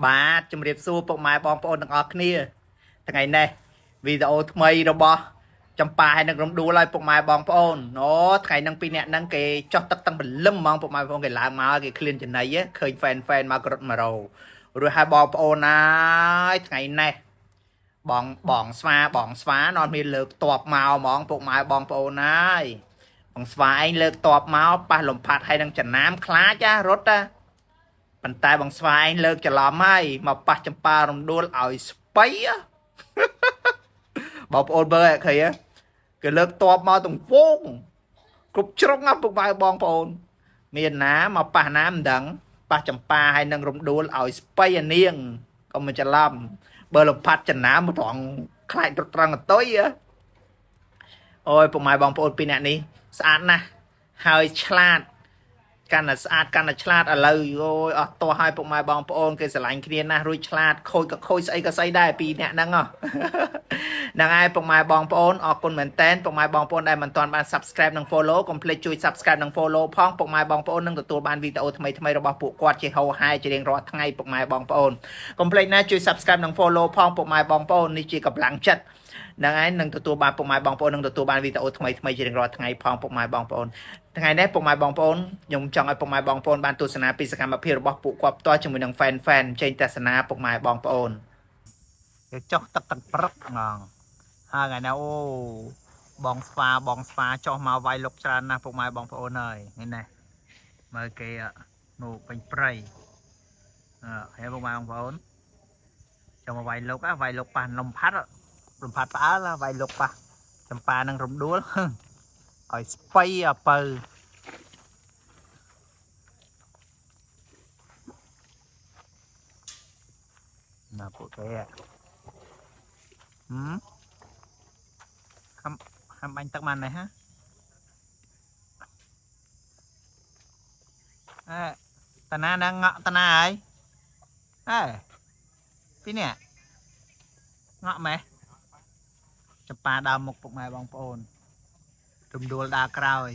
បាទជំរាបសួរពុកម៉ែបងប្អូនទាំងអស់គ្នាថ្ងៃនេះវីដេអូថ្មីរបស់ចម្ប៉ាហើយនឹងរំដួលឲ្យពុកម៉ែបងប្អូនអូថ្ងៃហ្នឹងពីរអ្នកហ្នឹងគេចោះទឹកតាំងព្រលឹមហ្មងពុកម៉ែបងប្អូនគេឡើងមកគេឃ្លានចំណៃឃើញហ្វេនមកក្រត់100រួចហើយបងប្អូនណាយថ្ងៃនេះបងស្វានអត់មានលើកតបមកហ្មងពុកម៉ែបងប្អូនណាយបងស្វាឯងលើកតបមកប៉ះលំផាត់ហើយនឹងចំណាមខ្លាចរត់ប៉ុន្តែបងស្វាឯងលើកច្រឡំហើយមកប៉ះចម្ប៉ារំដួលឲ្យស្បៃបងប្អូនមើលឃើញគេលើកតបមកទាំងវងគ្រប់ជ្រុងពុកម៉ែបងប្អូនមានណាមកប៉ះណាមិនដឹងប៉ះចម្ប៉ាហើយនឹងរំដួលឲ្យស្បៃអានាងក៏មិនច្រឡំបើលំផាត់ចំណាមត្រង់ខ្លាចរត់ត្រង់អតុយអូយពុកម៉ែបងប្អូនពីរអ្នកនេះស្អាតណាស់ហើយឆ្លាតកាន់តែស្អាតកាន់តែឆ្លាតឥឡូវអូយអស់តោះឲ្យពុកម៉ែបងប្អូនគេស្រឡាញ់គ្នាណាស់រួចឆ្លាតខូចក៏ខូចស្អីក៏ស្អីដែរពីរអ្នកហ្នឹងហ្នឹងហើយពុកម៉ែបងប្អូនអរគុណមែនតើពុកម៉ែបងប្អូនដែលមិនទាន់បាន Subscribe និង Follow កុំភ្លេចជួយ Subscribe និង Follow ផងពុកម៉ែបងប្អូននឹងទទួលបានវីដេអូថ្មីៗរបស់ពួកគាត់ជាហោហាយជារៀងរាល់ថ្ងៃពុកម៉ែបងប្អូនកុំភ្លេចណាជួយ Subscribe និង Follow ផងពុកម៉ែបងប្អូននេះជាកម្លាំងចិត្តហ្នឹងហើយនឹងទទួលបានពុកម៉ែបងប្អូននឹងទទួលបានវីដេអូថ្មីៗជារៀងរាល់ថ្ងៃផងពុកម៉ែបងប្អូនថ្ងៃនេះពុកម៉ែបងប្អូនខ្ញុំចង់ឲ្យពុកម៉ែបងប្អូនបានទស្សនាពីសកម្មភាពរបស់ពួកគាត់ផ្ទាល់ជាមួយនឹង fan ចេញទស្សនាពុកម៉ែបងប្អូនគេចុះទឹកព្រឹកហ្មងហើយថ្ងៃនេះអូបងស្វាចុះមកវាយលុកច្រើនណាស់ពុកម៉ែបងប្អូនហើយនេះមើលគេមកពេញព្រៃហើយពុកម៉ែបងប្អូនចុះមកវាយលុកប៉ះលំផាត់ផ្អើលវាយលុកប៉ះចម្ប៉ានឹងរំដួលឲ្យស្បៃអាពៅណាពួកគេខំបាញ់ទឹកបាននេះហ៎តាណានឹងងក់តាណាហើយពីនេះងក់ម៉េះចម្ប៉ាដើមមុខពុកម៉ែបងប្អូនរំដួលដើរក្រោយ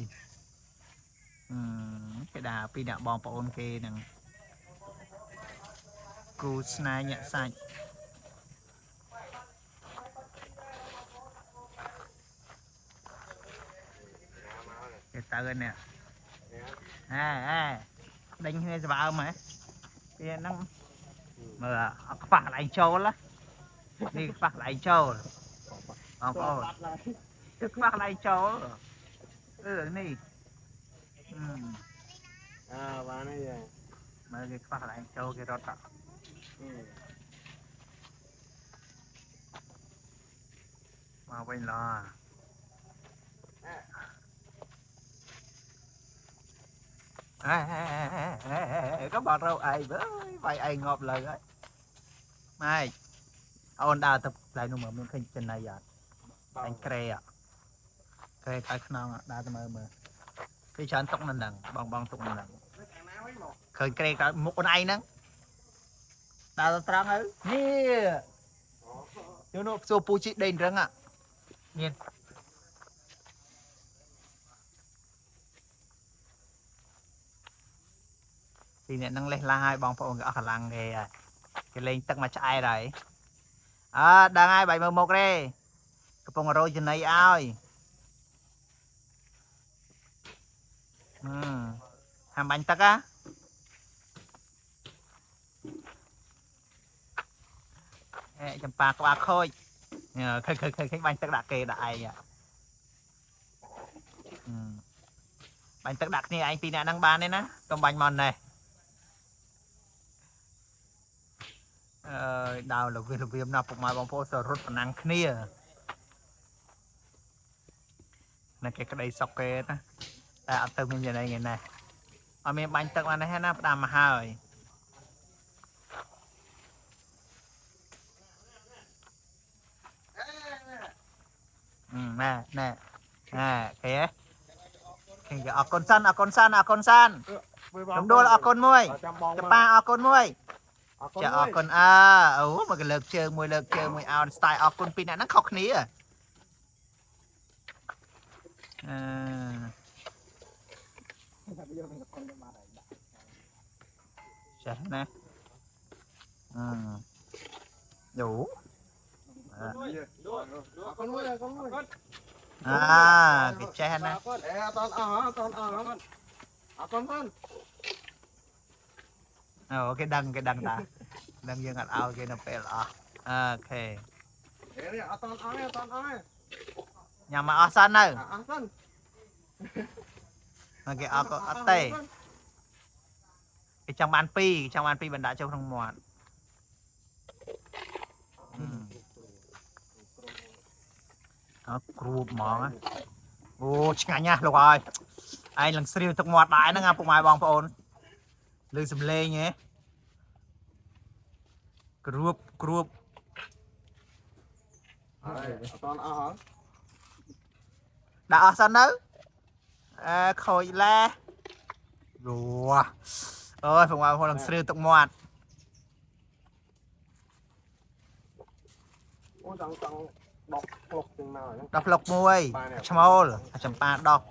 គេដើរពីអ្នកបងប្អូនគេនឹងគូស្នេហ៍ញាក់សាច់គេទៅនេះដេញគ្នាស្បើមហ៎ពេលហ្នឹងមើលខ្វះកន្លែងចូលនេះខ្វះកន្លែងចូលបងប្អូនគឺខ្វះកន្លែងចូលនេះបានហើយមើលគេខ្វះកន្លែងចូលគេរត់មកវិញឡក៏បត់រោឯងវាយឯងងាប់លើហើយម៉េចអូនដើរទៅផ្លៃនោះមើលមានឃើញចិនណៃអត់អញក្រែក្រែខ្នងដើរទៅមើលគេច្រើនទុកនៅហ្នឹងបងទុកនៅហ្នឹងឃើញក្រែមុខអូនឯងហ្នឹងដើរទៅត្រង់ទៅនេះនោះសួរពូជីដេញរឹងមានពីអ្នកហ្នឹងលេះឡាហើយបងប្អូនគេអស់កម្លាំងគេលេងទឹកមកឆ្អែតហើយដឹងហើយបាយមើលមុខទេកំពុងរោចំណៃឲ្យហាំបាញ់ទឹកចម្ប៉ាក្បាលខូចឃើញបាញ់ទឹកដាក់គេដាក់ឯងបាញ់ទឹកដាក់គ្នាឯងពីរអ្នកហ្នឹងបានទេណាកុំបាញ់មកនេះដាវរបៀបណាពុកម៉ែបងប្អូនសរត់ប្រណាំងគ្នាណាគេក្តីសុកគេណាតែអត់ទៅមានយ៉ាងណាថ្ងៃនេះអត់មានបាញ់ទឹកបានទេណាផ្ដាំមកហើយណែគេអរគុណសានរំដួលអរគុណមួយចម្ប៉ាអរគុណមួយចាអរគុណអូមកគេលើកជើងមួយអោនស្ទាយអរគុណពីរអ្នកហ្នឹងខុសគ្នាចាស់ណា đủ con nuôi con nuôi cái chen này con con cái đằng ta đằng dương ngặt ao kia nó phải là ok nhà mà ở sân này mà cái ở có ở tây cái trong ban pi mình đã trong trong mòn nó group món á ô chả nha lục rồi anh lần siêu thực mọt đại nó ngập bụng mai bong phôn lư sầm lê nhé group đã ở sân đâu khôi la rùa ơi phòng ngoài lần siêu thực mọt đọc lộc môi small chấm pa đọc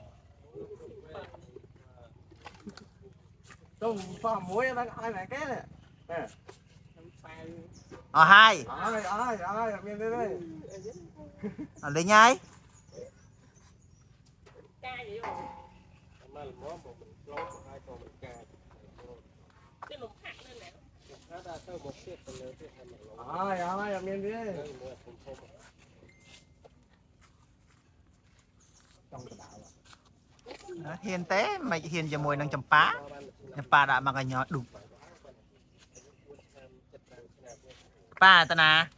muối đang ai này cái này ở hai miền đây ở đây nhai miền đây hiền té mày hiền cho mùi năng chấm pa đã mà cái nhỏ đục pa ta nà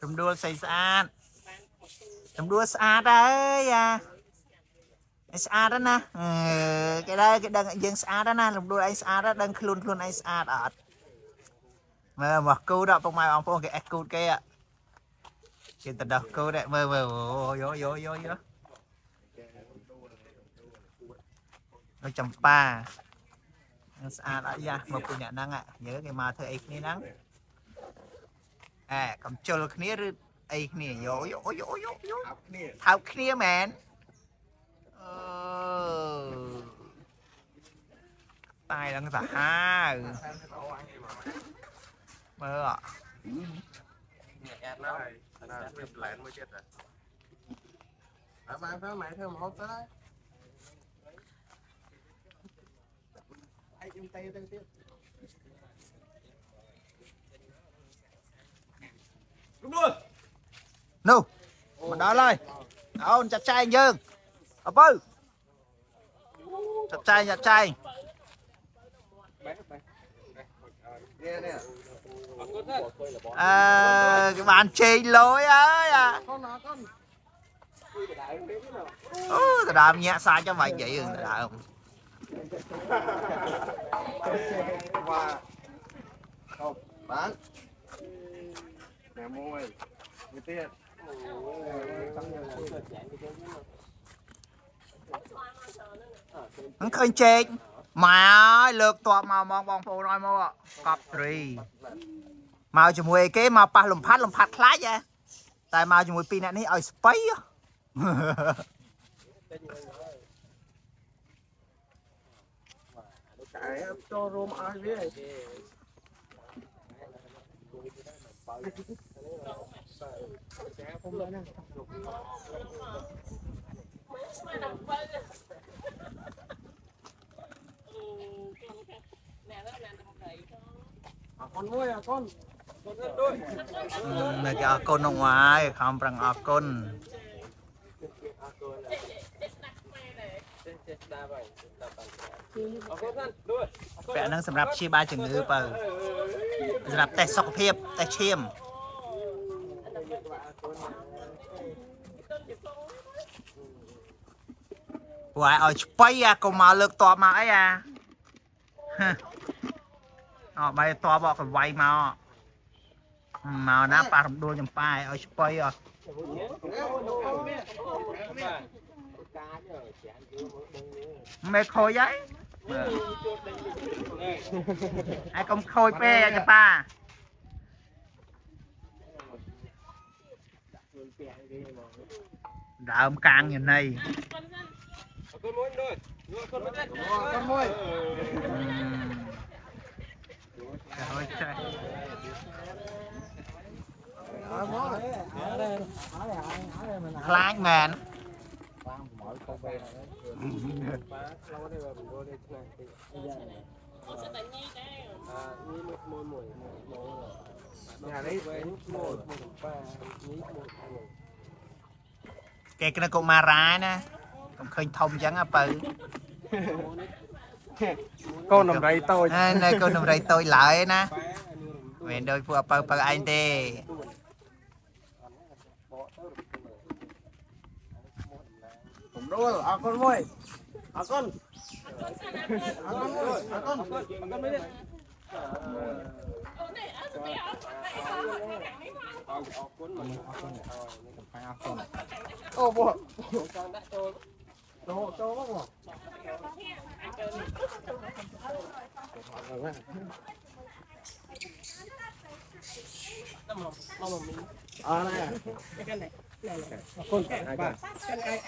trồng đua xây sạn trồng đua sạn đấy sạn đó nè cái đây cái đằng dương sạn đó nè trồng đua anh sạn đó đằng luôn anh sạn ở mà câu đó phong mai ông phong cái câu kia trên tận đó câu đấy mơ vô nó chấm pa nó đã ra một cái nhà năng ạ nhớ cái mà thưa ấy này năng cầm chơi kia rồi ấy này vô tháo kia mền tay đang giả ha mơ ạ mày thêm một hộp tới đúng luôn nô mà đó lên đâu chặt chay dương ở bư chặt chay cái bàn chê lối ơi tao đàm nhẹ sai cho mày vậy rồi tao không bán mẹ môi như tiền nó khơi chê mà ơi lược tọa màu mong bong phô nói mua cọp trì màu cho mùi cái màu pa lùm phát khá vậy tại màu cho mùi pin này ở space cái cho rôm ai biết con nuôi con đôi này cái con ở ngoài không bằng ở con vẽ năng sầm rạp chia ba chừng ngư bờ rạpแต่สกปรกแต่เชี่ยมวายเอาไปก็มาเลิกต่อมาไอ้ไปต่อบอกกับไวมานะปลาทำดูจำปาเอาไปไม่คอยยัยไอ้กำคอยเป้จำปาដើមកាងយ៉ាងនេះ con môi Trời trời. Kháng màn. nhà đấy Cái nó cũng mà rái nè. Cũng khơi thông chẳng à bự. con nằm đây tôi Này con nằm đây tôi lại nè. Mình đôi phụ bự anh tê. cũng đôi con môi con con mới ô bộ đồ cho bác bộ này con